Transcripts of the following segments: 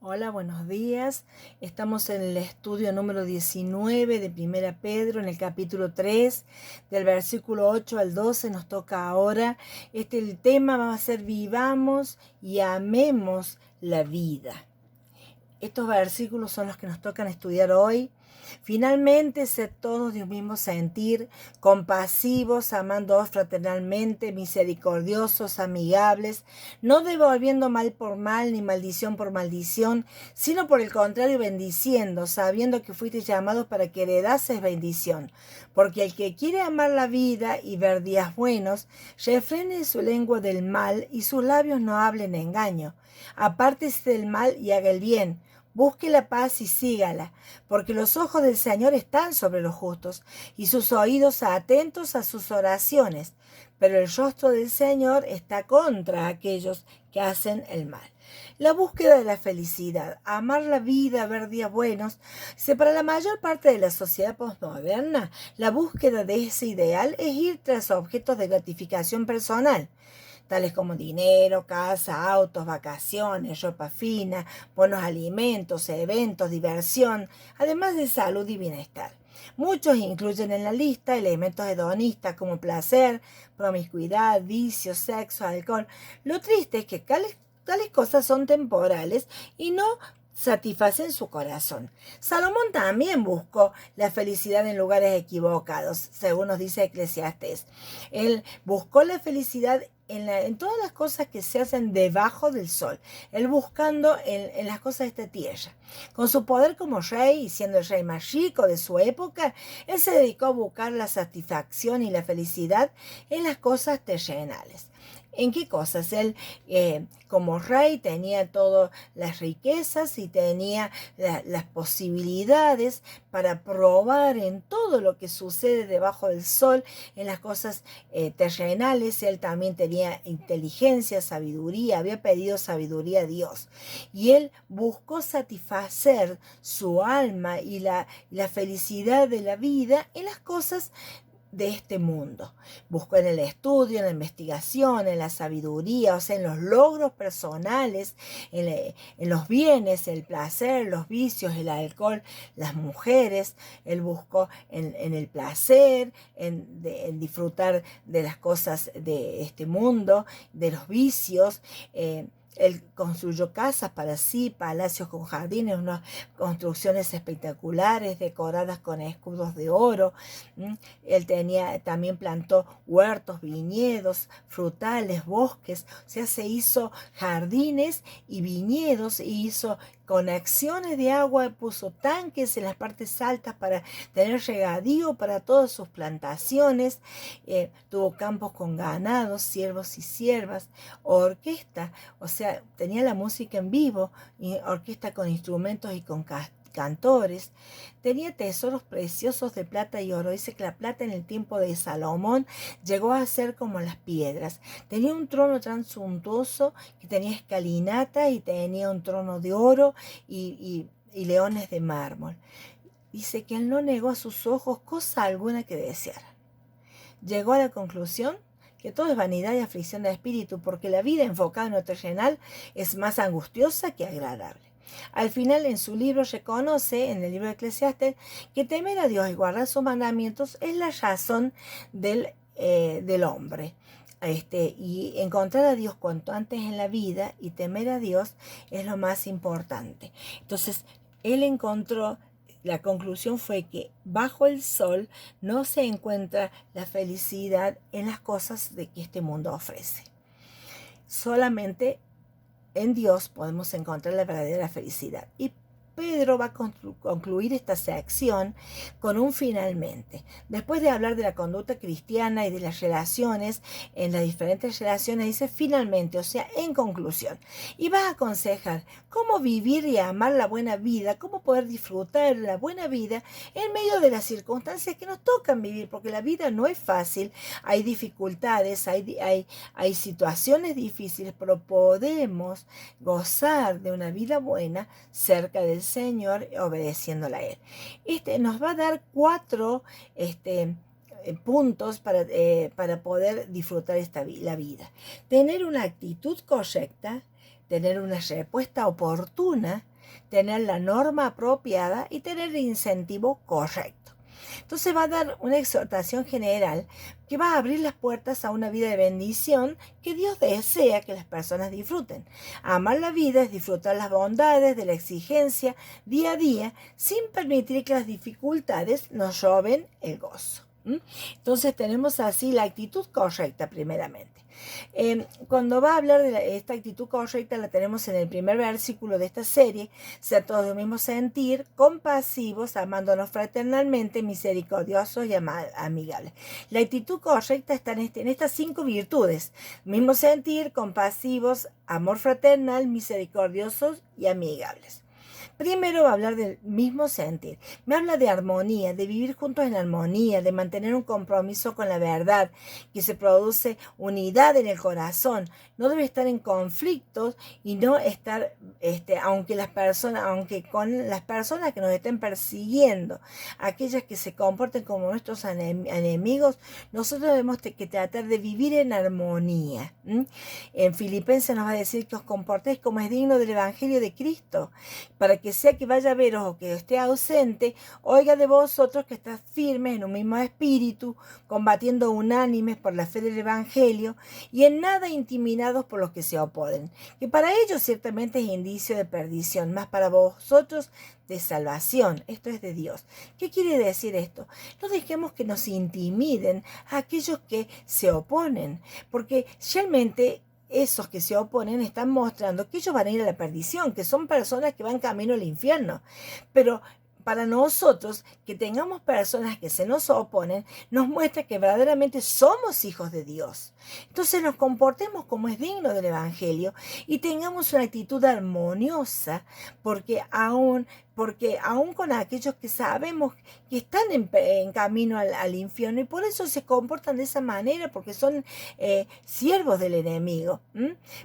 Hola, buenos días. Estamos en el estudio número 19 de Primera Pedro, en el capítulo 3, del versículo 8 al 12. Nos toca ahora. El tema va a ser vivamos y amemos la vida. Estos versículos son los que nos tocan estudiar hoy. Finalmente, sed todos de un mismo sentir, compasivos, amándoos fraternalmente, misericordiosos, amigables, no devolviendo mal por mal ni maldición por maldición, sino por el contrario bendiciendo, sabiendo que fuisteis llamados para que heredases bendición. Porque el que quiere amar la vida y ver días buenos, refrene su lengua del mal y sus labios no hablen engaño. Apártese del mal y haga el bien. Busque la paz y sígala, porque los ojos del Señor están sobre los justos y sus oídos atentos a sus oraciones, pero el rostro del Señor está contra aquellos que hacen el mal. La búsqueda de la felicidad, amar la vida, ver días buenos, para la mayor parte de la sociedad postmoderna, la búsqueda de ese ideal es ir tras objetos de gratificación personal, tales como dinero, casa, autos, vacaciones, ropa fina, buenos alimentos, eventos, diversión, además de salud y bienestar. Muchos incluyen en la lista elementos hedonistas como placer, promiscuidad, vicio, sexo, alcohol. Lo triste es que tales cosas son temporales y no satisfacen su corazón. Salomón también buscó la felicidad en lugares equivocados, según nos dice Eclesiastés. Él buscó la felicidad en todas las cosas que se hacen debajo del sol, él buscando en las cosas de esta tierra. Con su poder como rey y siendo el rey más rico de su época, él se dedicó a buscar la satisfacción y la felicidad en las cosas terrenales. ¿En qué cosas? Él como rey tenía todas las riquezas y tenía las posibilidades para probar en todo lo que sucede debajo del sol, en las cosas terrenales. Él también tenía inteligencia, sabiduría, había pedido sabiduría a Dios. Y él buscó satisfacer su alma y la felicidad de la vida en las cosas de este mundo. Buscó en el estudio, en la investigación, en la sabiduría, o sea, en los logros personales, en los bienes, el placer, los vicios, el alcohol, las mujeres. Él buscó en el placer, en disfrutar de las cosas de este mundo, de los vicios. Él construyó casas para sí, palacios con jardines, unas construcciones espectaculares decoradas con escudos de oro. Él también plantó huertos, viñedos, frutales, bosques, o sea, se hizo jardines y viñedos, y hizo conexiones de agua, puso tanques en las partes altas para tener regadío para todas sus plantaciones. Tuvo campos con ganados, siervos y siervas, orquesta, o sea, tenía la música en vivo, y orquesta con instrumentos y con cantores. Tenía tesoros preciosos de plata y oro. Dice que la plata en el tiempo de Salomón llegó a ser como las piedras. Tenía un trono tan suntuoso que tenía escalinata, y tenía un trono de oro y leones de mármol. Dice que él no negó a sus ojos cosa alguna que deseara. Llegó a la conclusión que todo es vanidad y aflicción de espíritu, porque la vida enfocada en lo terrenal es más angustiosa que agradable. Al final, en su libro reconoce, en el libro de Eclesiastes, que temer a Dios y guardar sus mandamientos es la razón del hombre. Y encontrar a Dios cuanto antes en la vida y temer a Dios es lo más importante. Entonces, él encontró, la conclusión fue que bajo el sol no se encuentra la felicidad en las cosas de que este mundo ofrece. Solamente en Dios podemos encontrar la verdadera felicidad. Y Pedro va a concluir esta sección con un finalmente. Después de hablar de la conducta cristiana y de las relaciones, en las diferentes relaciones, dice finalmente, o sea, en conclusión. Y va a aconsejar cómo vivir y amar la buena vida, cómo poder disfrutar la buena vida en medio de las circunstancias que nos tocan vivir, porque la vida no es fácil, hay dificultades, hay situaciones difíciles, pero podemos gozar de una vida buena cerca del Señor, obedeciéndole a Él. Nos va a dar 4 puntos para poder disfrutar la vida. Tener una actitud correcta, tener una respuesta oportuna, tener la norma apropiada y tener el incentivo correcto. Entonces va a dar una exhortación general que va a abrir las puertas a una vida de bendición que Dios desea que las personas disfruten. Amar la vida es disfrutar las bondades de la exigencia día a día sin permitir que las dificultades nos roben el gozo. Entonces tenemos así la actitud correcta primeramente. Cuando va a hablar de esta actitud correcta, la tenemos en el primer versículo de esta serie: ser todos de un mismo sentir, compasivos, amándonos fraternalmente, misericordiosos y amigables. La actitud correcta está en estas 5 virtudes: mismo sentir, compasivos, amor fraternal, misericordiosos y amigables. Primero va a hablar del mismo sentir. Me habla de armonía, de vivir juntos en armonía, de mantener un compromiso con la verdad, que se produce unidad en el corazón. No debe estar en conflictos y no estar, aunque con las personas que nos estén persiguiendo, aquellas que se comporten como nuestros enemigos, nosotros debemos que tratar de vivir en armonía. En Filipenses nos va a decir que os comportéis como es digno del Evangelio de Cristo, para que sea que vaya a veros o que esté ausente, oiga de vosotros que estáis firmes en un mismo espíritu, combatiendo unánimes por la fe del Evangelio y en nada intimidados por los que se oponen, que para ellos ciertamente es indicio de perdición, mas para vosotros de salvación. Esto es de Dios. ¿Qué quiere decir esto? No dejemos que nos intimiden a aquellos que se oponen, porque realmente esos que se oponen están mostrando que ellos van a ir a la perdición, que son personas que van camino al infierno. Pero para nosotros, que tengamos personas que se nos oponen, nos muestra que verdaderamente somos hijos de Dios. Entonces nos comportemos como es digno del Evangelio y tengamos una actitud armoniosa, porque aún con aquellos que sabemos que están en camino al infierno, y por eso se comportan de esa manera, porque son siervos del enemigo.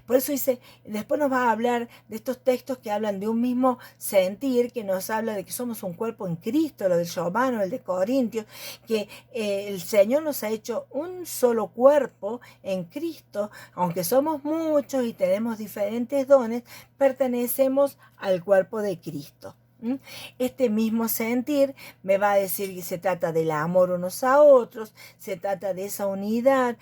Por eso dice, después nos va a hablar de estos textos que hablan de un mismo sentir, que nos habla de que somos un cuerpo en Cristo, lo del Romano, el de Corintios, que el Señor nos ha hecho un solo cuerpo en Cristo. Aunque somos muchos y tenemos diferentes dones, pertenecemos al cuerpo de Cristo. Este mismo sentir me va a decir que se trata del amor unos a otros, se trata de esa unidad,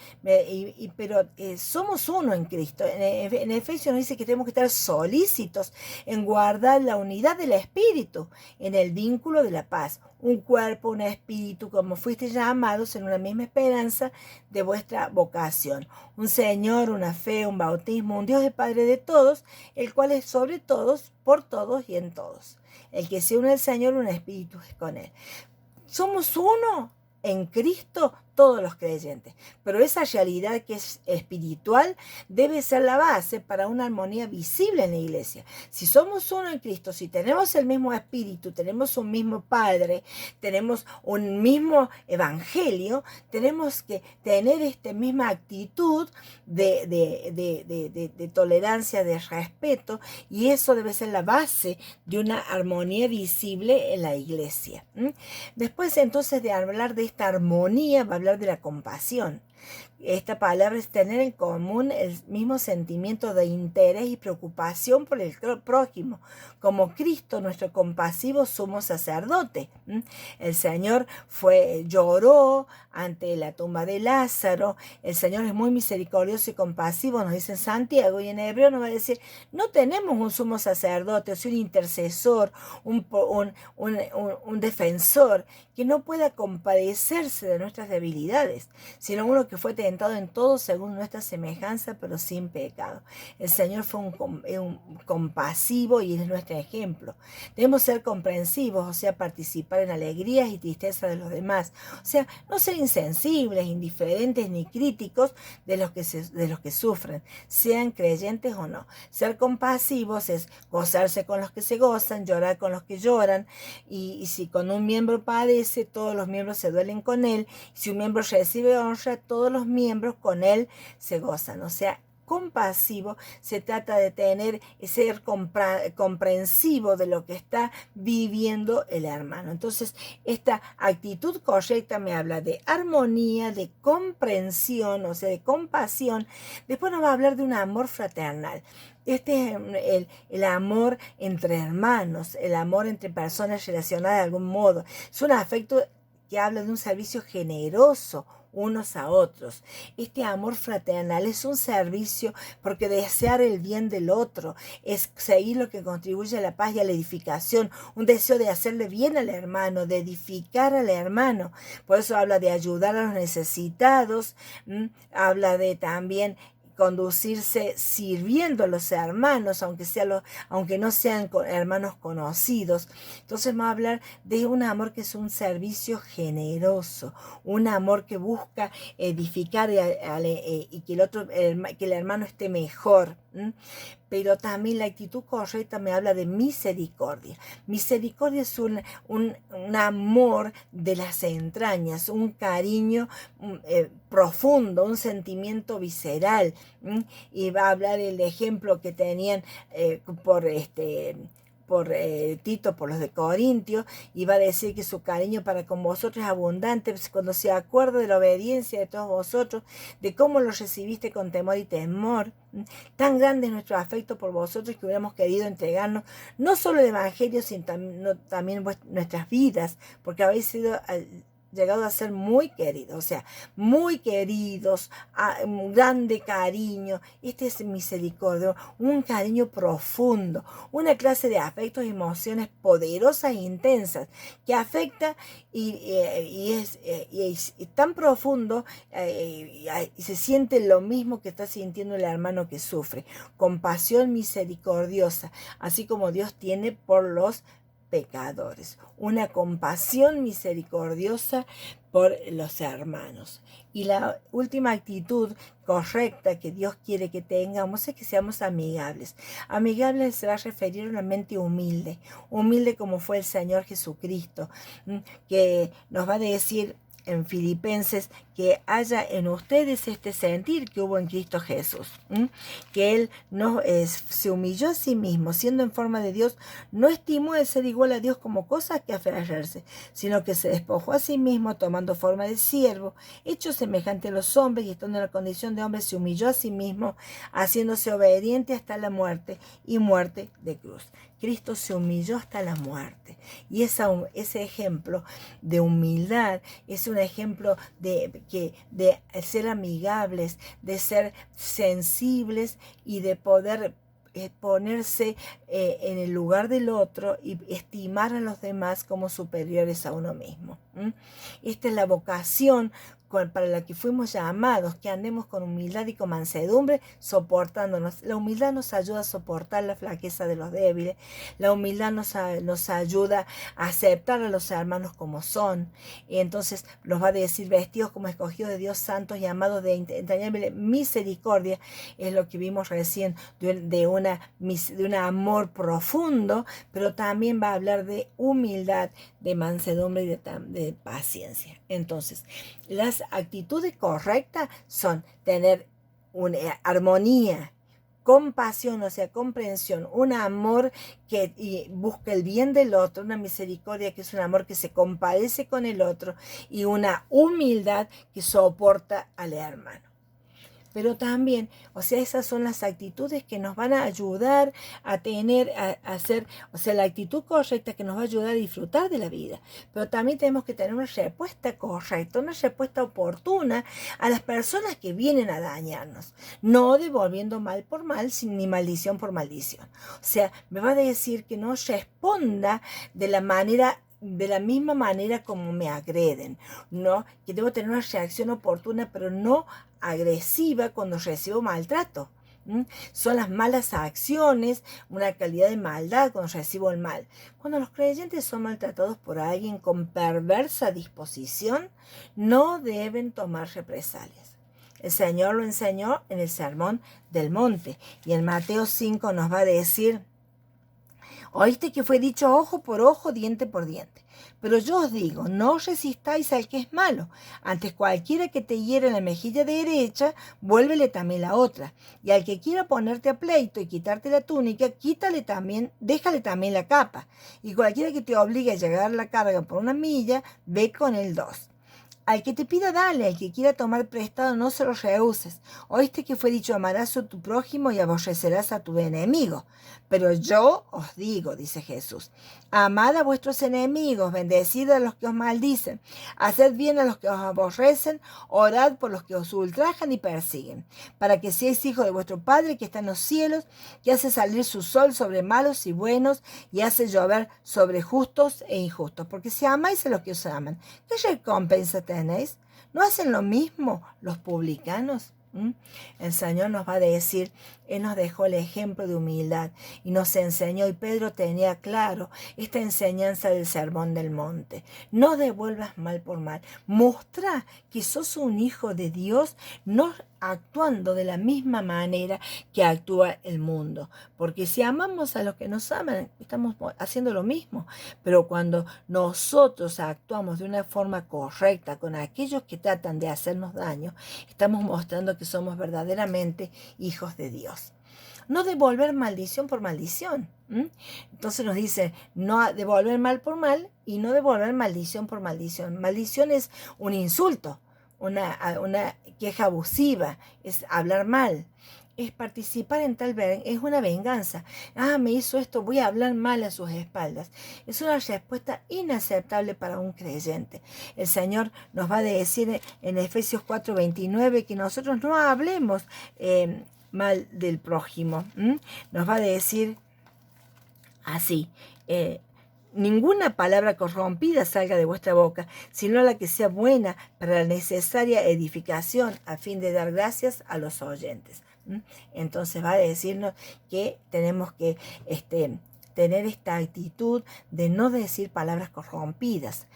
pero somos uno en Cristo. En Efesios nos dice que tenemos que estar solícitos en guardar la unidad del Espíritu, en el vínculo de la paz. Un cuerpo, un espíritu, como fuisteis llamados en una misma esperanza de vuestra vocación. Un Señor, una fe, un bautismo, un Dios y Padre de todos, el cual es sobre todos, por todos y en todos. El que se une al Señor, un espíritu es con Él. Somos uno en Cristo todos los creyentes, pero esa realidad que es espiritual debe ser la base para una armonía visible en la iglesia. Si somos uno en Cristo, si tenemos el mismo espíritu, tenemos un mismo Padre, tenemos un mismo evangelio, tenemos que tener esta misma actitud de tolerancia, de respeto, y eso debe ser la base de una armonía visible en la iglesia. Después entonces de hablar de esta armonía, va a hablar de la compasión. Esta palabra es tener en común el mismo sentimiento de interés y preocupación por el prójimo, como Cristo, nuestro compasivo sumo sacerdote. El Señor lloró ante la tumba de Lázaro. El Señor es muy misericordioso y compasivo, nos dice en Santiago, y en Hebreo nos va a decir, no tenemos un sumo sacerdote, o sea, un intercesor, un defensor, que no pueda compadecerse de nuestras debilidades, sino uno que fue tentado en todo según nuestra semejanza, pero sin pecado. El Señor fue un compasivo y es nuestro ejemplo. Debemos ser comprensivos, o sea, participar en alegrías y tristezas de los demás. O sea, no ser insensibles, indiferentes ni críticos de los que sufren, sean creyentes o no. Ser compasivos es gozarse con los que se gozan, llorar con los que lloran, y si con un miembro padece, todos los miembros se duelen con él. Si un miembro recibe honra, todos los miembros con él se gozan. O sea, compasivo se trata de ser comprensivo de lo que está viviendo el hermano. Entonces, esta actitud correcta me habla de armonía, de comprensión, o sea, de compasión. Después nos va a hablar de un amor fraternal. Este es el amor entre hermanos, el amor entre personas relacionadas de algún modo. Es un afecto que habla de un servicio generoso unos a otros. Este amor fraternal es un servicio porque desear el bien del otro es seguir lo que contribuye a la paz y a la edificación, un deseo de hacerle bien al hermano, de edificar al hermano. Por eso habla de ayudar a los necesitados, habla de también conducirse sirviendo a los hermanos, aunque no sean hermanos conocidos. Entonces vamos a hablar de un amor que es un servicio generoso, un amor que busca edificar y que el hermano esté mejor. Pero también la actitud correcta me habla de misericordia. Misericordia es un amor de las entrañas, un cariño profundo, un sentimiento visceral. Y va a hablar el ejemplo que tenían por Tito, por los de Corintios, y va a decir que su cariño para con vosotros es abundante, cuando se acuerda de la obediencia de todos vosotros, de cómo los recibiste con temor y temor. Tan grande es nuestro afecto por vosotros que hubiéramos querido entregarnos no solo el Evangelio, sino también nuestras vidas, porque habéis sido llegado a ser muy queridos, o sea, muy queridos, un grande cariño. Este es misericordia, un cariño profundo, una clase de afectos y emociones poderosas e intensas que afecta y es tan profundo y se siente lo mismo que está sintiendo el hermano que sufre. Compasión misericordiosa, así como Dios tiene por los pecadores, una compasión misericordiosa por los hermanos. Y la última actitud correcta que Dios quiere que tengamos es que seamos amigables. Amigables se va a referir a una mente humilde, humilde como fue el Señor Jesucristo, que nos va a decir en Filipenses que haya en ustedes este sentir que hubo en Cristo Jesús, que Él se humilló a sí mismo, siendo en forma de Dios, no estimó el ser igual a Dios como cosa que aferrarse, sino que se despojó a sí mismo tomando forma de siervo, hecho semejante a los hombres y estando en la condición de hombre, se humilló a sí mismo, haciéndose obediente hasta la muerte y muerte de cruz. Cristo se humilló hasta la muerte. Y ese ejemplo de humildad es un ejemplo de ser amigables, de ser sensibles y de poder ponerse en el lugar del otro y estimar a los demás como superiores a uno mismo. Esta es la vocación para la que fuimos llamados, que andemos con humildad y con mansedumbre, soportándonos. La humildad nos ayuda a soportar la flaqueza de los débiles. La humildad nos ayuda a aceptar a los hermanos como son. Y entonces nos va a decir, vestidos como escogidos de Dios, santos y amados de entrañable misericordia. Es lo que vimos recién, de un amor profundo, pero también va a hablar de humildad, de mansedumbre y de paciencia. Entonces, las actitudes correctas son tener una armonía, compasión, o sea, comprensión, un amor que busca el bien del otro, una misericordia que es un amor que se compadece con el otro y una humildad que soporta al hermano. Pero también, o sea, esas son las actitudes que nos van a ayudar a hacer, o sea, la actitud correcta que nos va a ayudar a disfrutar de la vida. Pero también tenemos que tener una respuesta correcta, una respuesta oportuna a las personas que vienen a dañarnos. No devolviendo mal por mal, ni maldición por maldición. O sea, me va a decir que no responda de la misma manera como me agreden, ¿no? Que debo tener una reacción oportuna, pero no agresiva cuando recibo maltrato. Son las malas acciones, una calidad de maldad cuando recibo el mal. Cuando los creyentes son maltratados por alguien con perversa disposición, no deben tomar represalias. El Señor lo enseñó en el Sermón del Monte, y en Mateo 5 nos va a decir, Oíste que fue dicho ojo por ojo, diente por diente. Pero yo os digo, no resistáis al que es malo. Antes cualquiera que te hiere en la mejilla derecha, vuélvele también la otra. Y al que quiera ponerte a pleito y quitarte la túnica, déjale también la capa. Y cualquiera que te obligue a llevar la carga por 1 milla, ve con él 2. Al que te pida, dale; al que quiera tomar prestado, no se lo rehuses. Oíste que fue dicho, amarás a tu prójimo y aborrecerás a tu enemigo. Pero yo os digo, dice Jesús, amad a vuestros enemigos, bendecid a los que os maldicen, haced bien a los que os aborrecen, orad por los que os ultrajan y persiguen, para que seáis hijos de vuestro Padre que está en los cielos, que hace salir su sol sobre malos y buenos, y hace llover sobre justos e injustos. Porque si amáis a los que os aman, ¿qué recompensa tenéis? ¿No hacen lo mismo los publicanos? El Señor nos va a decir, Él nos dejó el ejemplo de humildad y nos enseñó, y Pedro tenía claro esta enseñanza del Sermón del Monte. No devuelvas mal por mal. Mostra que sos un hijo de Dios, no actuando de la misma manera que actúa el mundo. Porque si amamos a los que nos aman, estamos haciendo lo mismo. Pero cuando nosotros actuamos de una forma correcta con aquellos que tratan de hacernos daño, estamos mostrando que somos verdaderamente hijos de Dios. No devolver maldición por maldición. Entonces nos dice, no devolver mal por mal y no devolver maldición por maldición. Maldición es un insulto, una queja abusiva, es hablar mal. Es participar en tal es una venganza. Me hizo esto, voy a hablar mal a sus espaldas. Es una respuesta inaceptable para un creyente. El Señor nos va a decir en Efesios 4:29 que nosotros no hablemos mal del prójimo. Nos va a decir así, ninguna palabra corrompida salga de vuestra boca, sino la que sea buena para la necesaria edificación, a fin de dar gracias a los oyentes. Entonces va a decirnos que tenemos que tener esta actitud de no decir palabras corrompidas.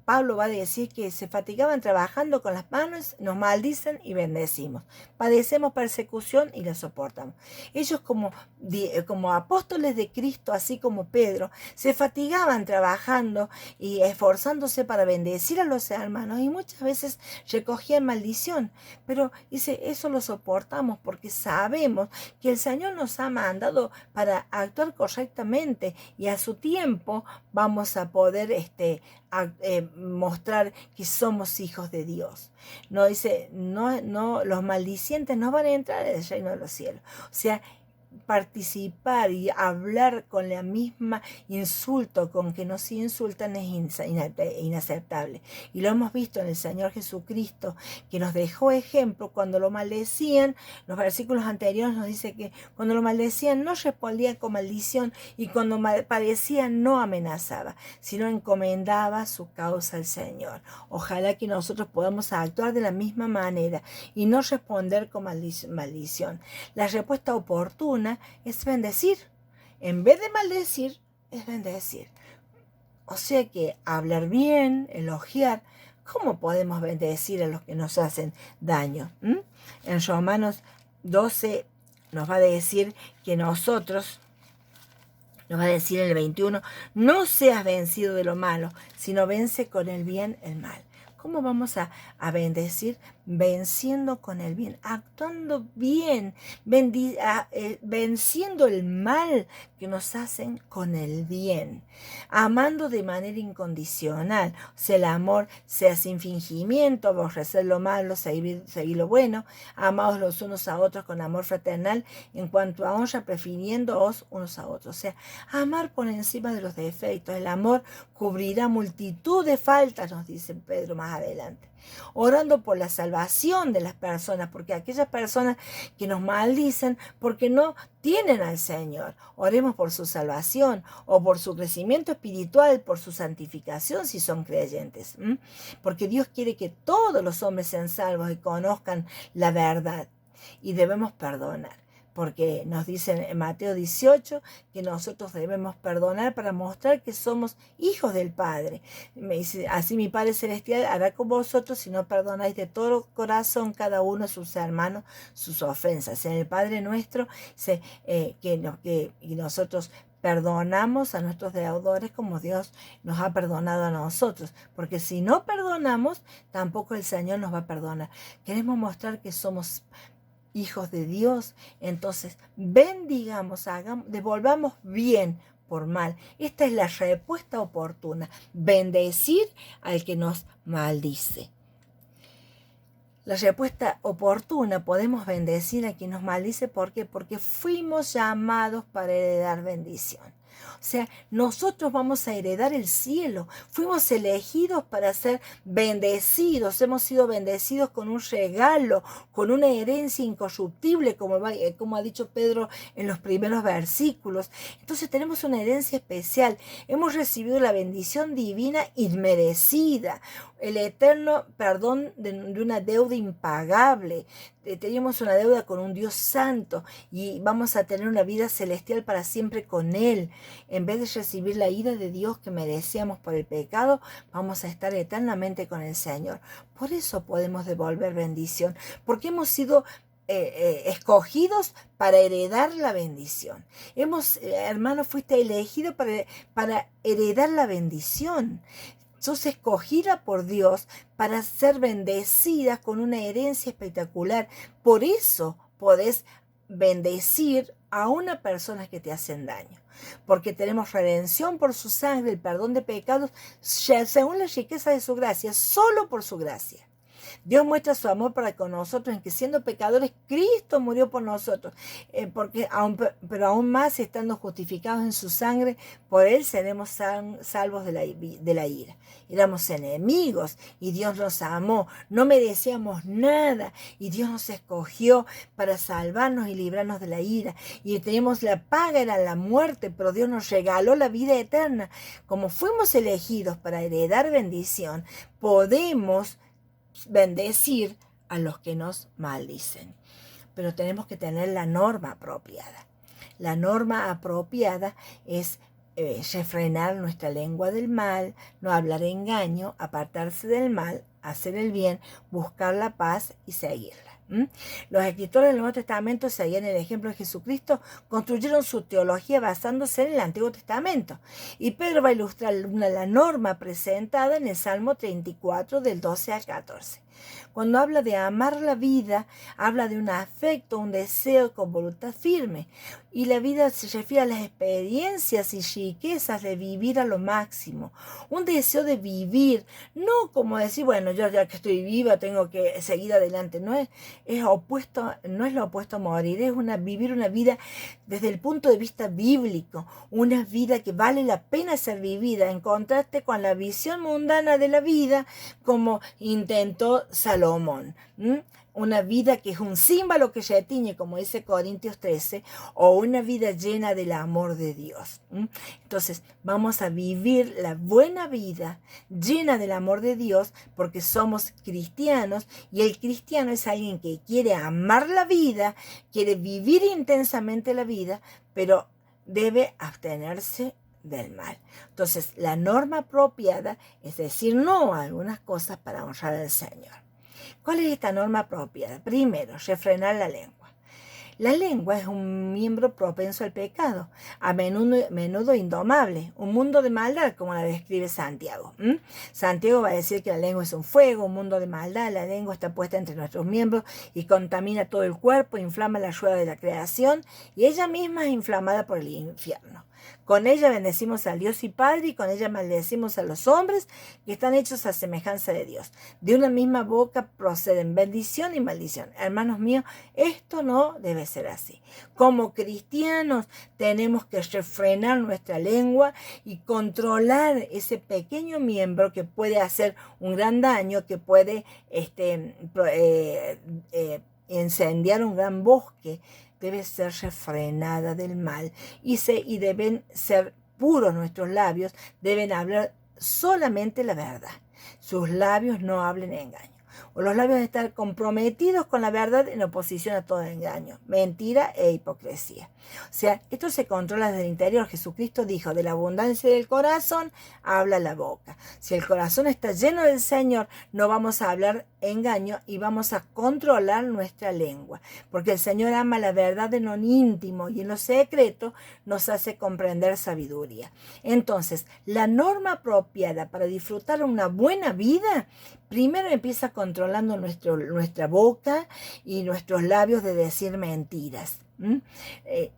Pablo va a decir que se fatigaban trabajando con las manos, nos maldicen y bendecimos. Padecemos persecución y la soportamos. Ellos como apóstoles de Cristo, así como Pedro, se fatigaban trabajando y esforzándose para bendecir a los hermanos y muchas veces recogían maldición. Pero dice, eso lo soportamos porque sabemos que el Señor nos ha mandado para actuar correctamente y a su tiempo vamos a poder mostrar que somos hijos de Dios. No dice, no, los maldicientes no van a entrar en el reino de los cielos. O sea, participar y hablar con la misma insulto con que nos insultan es inaceptable. Y lo hemos visto en el Señor Jesucristo, que nos dejó ejemplo cuando lo maldecían. Los versículos anteriores nos dice que cuando lo maldecían no respondía con maldición, y cuando padecía no amenazaba, sino encomendaba su causa al Señor. Ojalá que nosotros podamos actuar de la misma manera y no responder con maldición. La respuesta oportuna es bendecir. En vez de maldecir, es bendecir. O sea que hablar bien, elogiar. ¿Cómo podemos bendecir a los que nos hacen daño? En Romanos 12 nos va a decir que nosotros, nos va a decir en el 21, no seas vencido de lo malo, sino vence con el bien el mal. ¿Cómo vamos a bendecir? Venciendo con el bien, actuando bien, venciendo el mal que nos hacen con el bien, amando de manera incondicional. O sea, el amor sea sin fingimiento, aborrecer lo malo, seguir lo bueno, amados los unos a otros con amor fraternal, en cuanto a honra, prefiriéndoos unos a otros. O sea, amar por encima de los defectos. El amor cubrirá multitud de faltas, nos dice Pedro más adelante. Orando por la salvación de las personas, porque aquellas personas que nos maldicen porque no tienen al Señor, oremos por su salvación o por su crecimiento espiritual, por su santificación si son creyentes, porque Dios quiere que todos los hombres sean salvos y conozcan la verdad, y debemos perdonar. Porque nos dicen en Mateo 18 que nosotros debemos perdonar para mostrar que somos hijos del Padre. Me dice, así mi Padre Celestial hará con vosotros si no perdonáis de todo corazón cada uno a sus hermanos sus ofensas. En el Padre nuestro dice que nosotros perdonamos a nuestros deudores como Dios nos ha perdonado a nosotros. Porque si no perdonamos, tampoco el Señor nos va a perdonar. Queremos mostrar que somos hijos de Dios. Entonces, bendigamos, devolvamos bien por mal. Esta es la respuesta oportuna. Bendecir al que nos maldice. La respuesta oportuna, podemos bendecir a quien nos maldice. ¿Por qué? Porque fuimos llamados para heredar bendición. O sea, nosotros vamos a heredar el cielo. Fuimos elegidos para ser bendecidos. Hemos sido bendecidos con un regalo, con una herencia incorruptible, como ha dicho Pedro en los primeros versículos. Entonces tenemos una herencia especial. Hemos recibido la bendición divina inmerecida, el eterno perdón de una deuda impagable. Tenemos una deuda con un Dios santo y vamos a tener una vida celestial para siempre con Él. En vez de recibir la ira de Dios que merecíamos por el pecado, vamos a estar eternamente con el Señor. Por eso podemos devolver bendición, porque hemos sido escogidos para heredar la bendición. Hermano, fuiste elegido para heredar la bendición. Sos escogida por Dios para ser bendecida con una herencia espectacular. Por eso podés bendecir a una persona que te hacen daño. Porque tenemos redención por su sangre, el perdón de pecados, según la riqueza de su gracia, solo por su gracia. Dios muestra su amor para con nosotros en que siendo pecadores, Cristo murió por nosotros. Pero aún más, estando justificados en su sangre, por Él seremos salvos de la ira. Éramos enemigos y Dios nos amó. No merecíamos nada y Dios nos escogió para salvarnos y librarnos de la ira. Y teníamos la paga, era la muerte, pero Dios nos regaló la vida eterna. Como fuimos elegidos para heredar bendición, podemos bendecir a los que nos maldicen. Pero tenemos que tener la norma apropiada. La norma apropiada es refrenar nuestra lengua del mal, no hablar engaño, apartarse del mal, hacer el bien, buscar la paz y seguirla. Los escritores del Nuevo Testamento seguían el ejemplo de Jesucristo, construyeron su teología basándose en el Antiguo Testamento. Y Pedro va a ilustrar la norma presentada en el Salmo 34 del 12 al 14. Cuando habla de amar la vida, habla de un afecto, un deseo con voluntad firme. Y la vida se refiere a las experiencias y riquezas de vivir a lo máximo. Un deseo de vivir, no como decir, bueno, yo ya que estoy viva tengo que seguir adelante. No es lo opuesto a morir, es vivir una vida desde el punto de vista bíblico. Una vida que vale la pena ser vivida, en contraste con la visión mundana de la vida, como intentó Salomón. Una vida que es un símbolo que retiñe, como dice Corintios 13, o una vida llena del amor de Dios. Entonces, vamos a vivir la buena vida llena del amor de Dios porque somos cristianos y el cristiano es alguien que quiere amar la vida, quiere vivir intensamente la vida, pero debe abstenerse del mal. Entonces, la norma apropiada es decir no a algunas cosas para honrar al Señor. ¿Cuál es esta norma apropiada? Primero, refrenar la lengua. La lengua es un miembro propenso al pecado, a menudo indomable, un mundo de maldad, como la describe Santiago. Santiago va a decir que la lengua es un fuego, un mundo de maldad. La lengua está puesta entre nuestros miembros y contamina todo el cuerpo, inflama la rueda de la creación y ella misma es inflamada por el infierno. Con ella bendecimos al Dios y Padre y con ella maldecimos a los hombres que están hechos a semejanza de Dios. De una misma boca proceden bendición y maldición. Hermanos míos, esto no debe ser así. Como cristianos tenemos que refrenar nuestra lengua y controlar ese pequeño miembro que puede hacer un gran daño, que puede incendiar un gran bosque. Debe ser refrenada del mal y deben ser puros nuestros labios, deben hablar solamente la verdad. Sus labios no hablen engaño. O los labios de estar comprometidos con la verdad en oposición a todo engaño, mentira e hipocresía. O sea, esto se controla desde el interior. Jesucristo dijo, de la abundancia del corazón habla la boca. Si el corazón está lleno del Señor, no vamos a hablar engaño y vamos a controlar nuestra lengua. Porque el Señor ama la verdad en lo íntimo y en lo secreto nos hace comprender sabiduría. Entonces, la norma apropiada para disfrutar una buena vida, primero empieza controlando nuestra boca y nuestros labios de decir mentiras.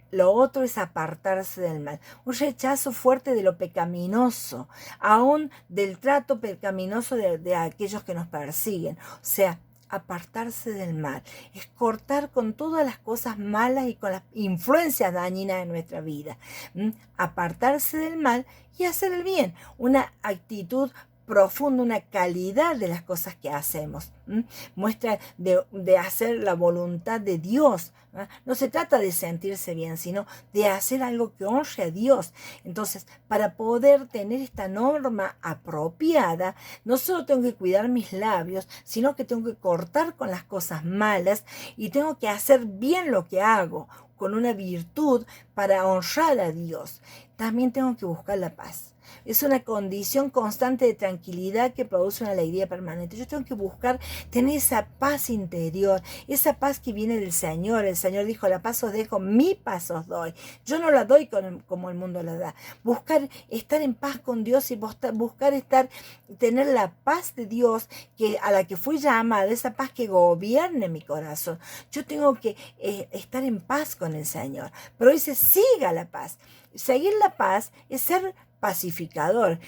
Lo otro es apartarse del mal, un rechazo fuerte de lo pecaminoso, aún del trato pecaminoso de aquellos que nos persiguen. O sea, apartarse del mal es cortar con todas las cosas malas y con las influencias dañinas de nuestra vida. Apartarse del mal y hacer el bien, una actitud profunda, una calidad de las cosas que hacemos. Muestra de hacer la voluntad de Dios. No se trata de sentirse bien, sino de hacer algo que honre a Dios. Entonces, para poder tener esta norma apropiada, no solo tengo que cuidar mis labios, sino que tengo que cortar con las cosas malas y tengo que hacer bien lo que hago, con una virtud para honrar a Dios. También tengo que buscar la paz. Es una condición constante de tranquilidad que produce una alegría permanente. Yo tengo que buscar tener esa paz interior, esa paz que viene del Señor. El Señor dijo, la paz os dejo, mi paz os doy. Yo no la doy como el mundo la da. Buscar estar en paz con Dios y buscar tener la paz de Dios a la que fui llamada, esa paz que gobierne mi corazón. Yo tengo que estar en paz con el Señor. Pero dice, siga la paz. Seguir la paz es ser pacificador,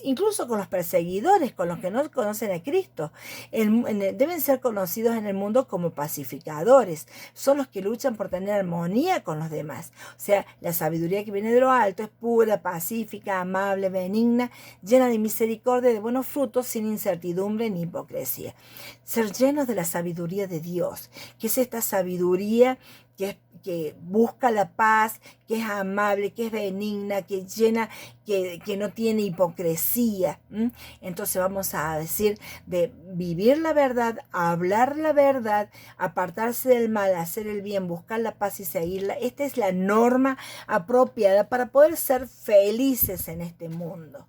incluso con los perseguidores, con los que no conocen a Cristo. Deben ser conocidos en el mundo como pacificadores. Son los que luchan por tener armonía con los demás. O sea, la sabiduría que viene de lo alto es pura, pacífica, amable, benigna, llena de misericordia y de buenos frutos, sin incertidumbre ni hipocresía. Ser llenos de la sabiduría de Dios, que es esta sabiduría que busca la paz, que es amable, que es benigna, que es llena, que no tiene hipocresía. Entonces vamos a decir de vivir la verdad, hablar la verdad, apartarse del mal, hacer el bien, buscar la paz y seguirla. Esta es la norma apropiada para poder ser felices en este mundo.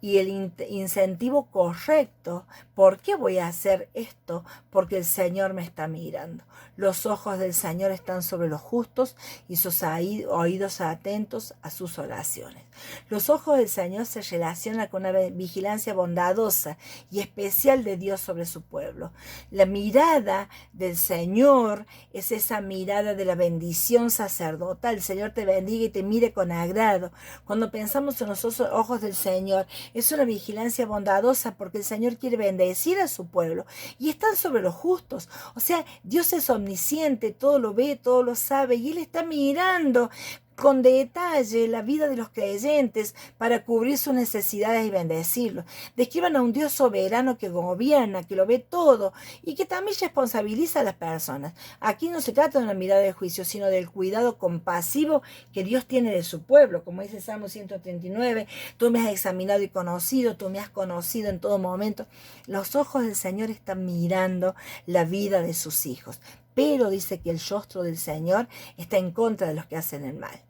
Y el incentivo correcto, ¿por qué voy a hacer esto? Porque el Señor me está mirando. Los ojos del Señor están sobre los justos y sus oídos atentos a sus oraciones. Los ojos del Señor se relacionan con una vigilancia bondadosa y especial de Dios sobre su pueblo. La mirada del Señor es esa mirada de la bendición sacerdotal. El Señor te bendiga y te mire con agrado. Cuando pensamos en los ojos del Señor, es una vigilancia bondadosa porque el Señor quiere bendecir a su pueblo y están sobre los justos. O sea, Dios es omnisciente, todo lo ve, todo lo sabe y Él está mirando con detalle la vida de los creyentes para cubrir sus necesidades y bendecirlos. Describan a un Dios soberano que gobierna, que lo ve todo y que también responsabiliza a las personas. Aquí no se trata de una mirada de juicio, sino del cuidado compasivo que Dios tiene de su pueblo. Como dice Salmo 139, tú me has examinado y conocido, tú me has conocido en todo momento. Los ojos del Señor están mirando la vida de sus hijos. Pero dice que el rostro del Señor está en contra de los que hacen el mal.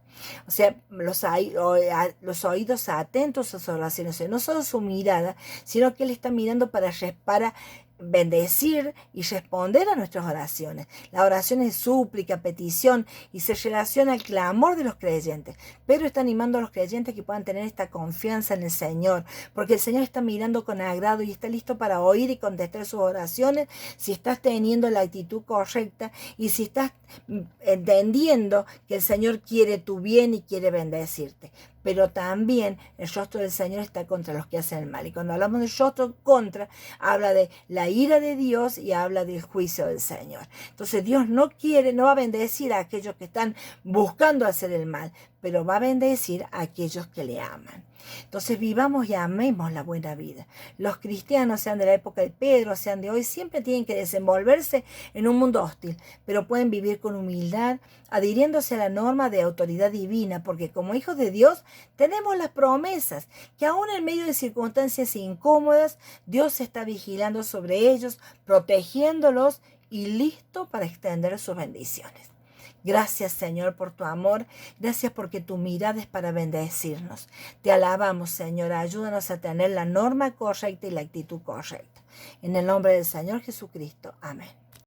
O sea, los oídos atentos a sus oraciones, no solo su mirada, sino que Él está mirando para bendecir y responder a nuestras oraciones. La oración es súplica, petición y se relaciona al clamor de los creyentes. Pero está animando a los creyentes que puedan tener esta confianza en el Señor, porque el Señor está mirando con agrado y está listo para oír y contestar sus oraciones si estás teniendo la actitud correcta y si estás entendiendo que el Señor quiere tu bien y quiere bendecirte. Pero también el rostro del Señor está contra los que hacen el mal. Y cuando hablamos del rostro contra, habla de la ira de Dios y habla del juicio del Señor. Entonces Dios no va a bendecir a aquellos que están buscando hacer el mal, pero va a bendecir a aquellos que le aman. Entonces vivamos y amemos la buena vida. Los cristianos, sean de la época de Pedro, sean de hoy, siempre tienen que desenvolverse en un mundo hostil, pero pueden vivir con humildad, adhiriéndose a la norma de autoridad divina, porque como hijos de Dios tenemos las promesas, que aún en medio de circunstancias incómodas, Dios está vigilando sobre ellos, protegiéndolos y listo para extender sus bendiciones. Gracias, Señor, por tu amor. Gracias porque tu mirada es para bendecirnos. Te alabamos, Señor. Ayúdanos a tener la norma correcta y la actitud correcta. En el nombre del Señor Jesucristo. Amén.